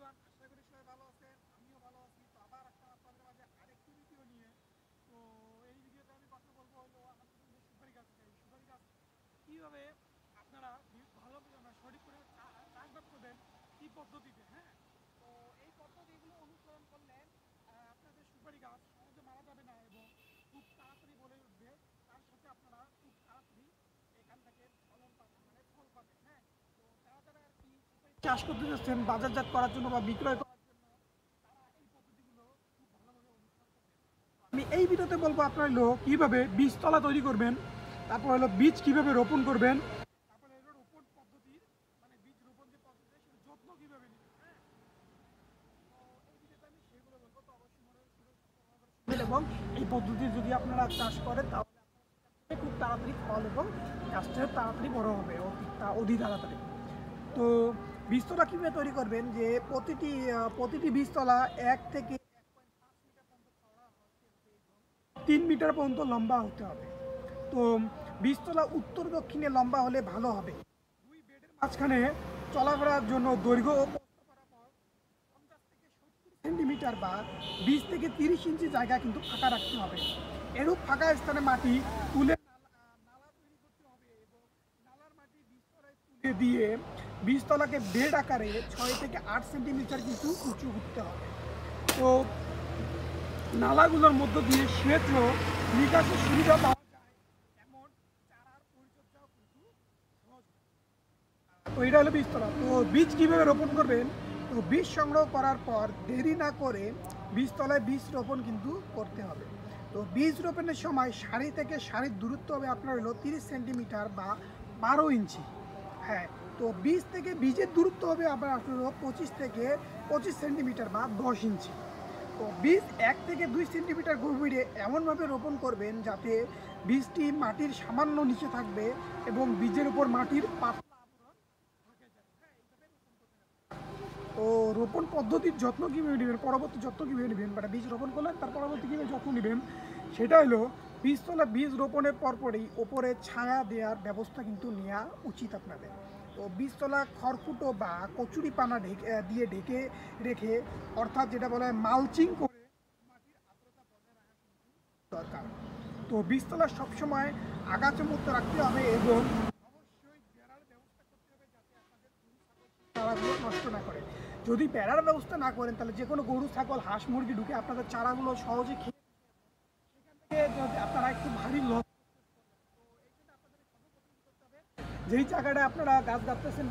Everyone, আশা করি সবাই ভালো আছেন। আমিও ভালো আছি। তো আবার একটা আপনাদের মাঝে আরেকটি ভিডিও নিয়ে। তো এই ভিডিওতে আমি কথা বলবো হলো আমাদের যে সুপারি গাছ আছে, এই সুপারি গাছ কীভাবে আপনারা ভালো সঠিক করে চাষবাস করবেন, কী পদ্ধতিতে, হ্যাঁ। তো এই পদ্ধতিগুলো অনুসরণ করলে আপনাদের সুপারি গাছ সহজে মারা যাবে না এবং খুব তাড়াতাড়ি বলে উঠবে। তার সাথে আপনারা খুব তাড়াতাড়ি এখান থেকে ফলন পাবেন, মানে ফল পাবেন, হ্যাঁ। তো যারা যারা আর কি চাষ করতে যাচ্ছেন বাজারজাত করার জন্য বা বিক্রয় করার জন্য, তারা এই পদ্ধতিগুলো খুব ভালোভাবে অনুসরণ করবেন। আমি এই ভিডিওতে বলবো আপনার হলো কীভাবে বীজতলা তৈরি করবেন, তারপর হলো বীজ কীভাবে রোপণ করবেন, তারপরে হলো রোপণ পদ্ধতির মানে বীজ রোপণ যে পদ্ধতি সেটা যত্ন কীভাবে নেবেন, হ্যাঁ। তো এই ভিডিওতে আমি সেগুলো বলবো। তো অবশ্যই মনে শুরু এবং এই পদ্ধতি যদি আপনারা চাষ করেন তাহলে খুব তাড়াতাড়ি ফল এবং গাছটা তাড়াতাড়ি বড় হবে, অতি তাড়াতাড়ি। তো বীজতলা কীভাবে তৈরি করবেন, যে প্রতিটি বীজতলা 1 থেকে 3 মিটার পর্যন্ত লম্বা হতে হবে। তো বীজতলা উত্তর দক্ষিণে লম্বা হলে ভালো হবে। দুই বেডের মাঝখানে চলাফেরার জন্য দৈর্ঘ্য ও প্রস্থ বরাবর 50 থেকে 70 সেন্টিমিটার বা 20 থেকে 30 ইঞ্চি জায়গা কিন্তু ফাঁকা রাখতে হবে। এরূপ ফাঁকা স্থানে মাটি তুলে নালা তৈরি করতে হবে এবং নালার মাটি বীজতলায় তুলে দিয়ে বীজতলাকে বেড আকারে 6 থেকে 8 সেন্টিমিটার কিন্তু উঁচু করতে হবে। তো নালাগুলোর মধ্য দিয়ে সেচ ও নিকাশের সুবিধা পাওয়া যায়, এমন চারার পরিচর্যাও কিন্তু সহজ। তো এটা হলো বীজতলা। তো বীজ কীভাবে রোপণ করবেন, তো বীজ সংগ্রহ করার পর দেরি না করে বীজতলায় বীজ রোপণ কিন্তু করতে হবে। তো বীজ রোপণের সময় সারি থেকে সারির দূরত্ব হবে আপনার হলো 30 সেন্টিমিটার বা 12 ইঞ্চি, হ্যাঁ। তো বীজ থেকে বীজের দূরত্ব হবে আপনার 25 থেকে 25 সেন্টিমিটার বা 10 ইঞ্চি। তো বীজ 1 থেকে 2 সেন্টিমিটার গভীরে এমনভাবে রোপণ করবেন যাতে বীজটি মাটির সামান্য নিচে থাকবে এবং বীজের উপর মাটির পাতলা আবরণ থাকে যায়, হ্যাঁ। এইভাবে রোপণ করবেন। তো রোপণ পদ্ধতির যত্ন কীভাবে নেবেন, পরবর্তী যত্ন কীভাবে নেবেন, মানে বীজ রোপণ করলেন তার পরবর্তী কীভাবে যত্ন নেবেন, সেটা হলো বীজতলা বীজ রোপণের পরপরই ওপরে ছায়া দেওয়ার ব্যবস্থা কিন্তু নেওয়া উচিত আপনাদের। তো বীজতলা খড়কুটো বা কচুরি পানা দিয়ে ঢেকে রেখে, অর্থাৎ যেটা বলা হয় মালচিং করে মাটির আর্দ্রতা বজায় রাখা কিন্তু দরকার। তো বীজতলা সবসময় আগাছা মুক্ত রাখতে হবে এবং অবশ্যই বেড়ার ব্যবস্থা করতে হবে যাতে আপনাদের গরু ছাগল চারাগুলো নষ্ট না করে। যদি বেড়ার ব্যবস্থা না করেন তাহলে যে কোনো গরু ছাগল হাঁস মুরগি ঢুকে আপনাদের চারাগুলো সহজে খেয়ে সেখান থেকে যদি আপনারা একটু ভারী লস, যেই জায়গাটা আপনারা গাছ গাঁথতেছেন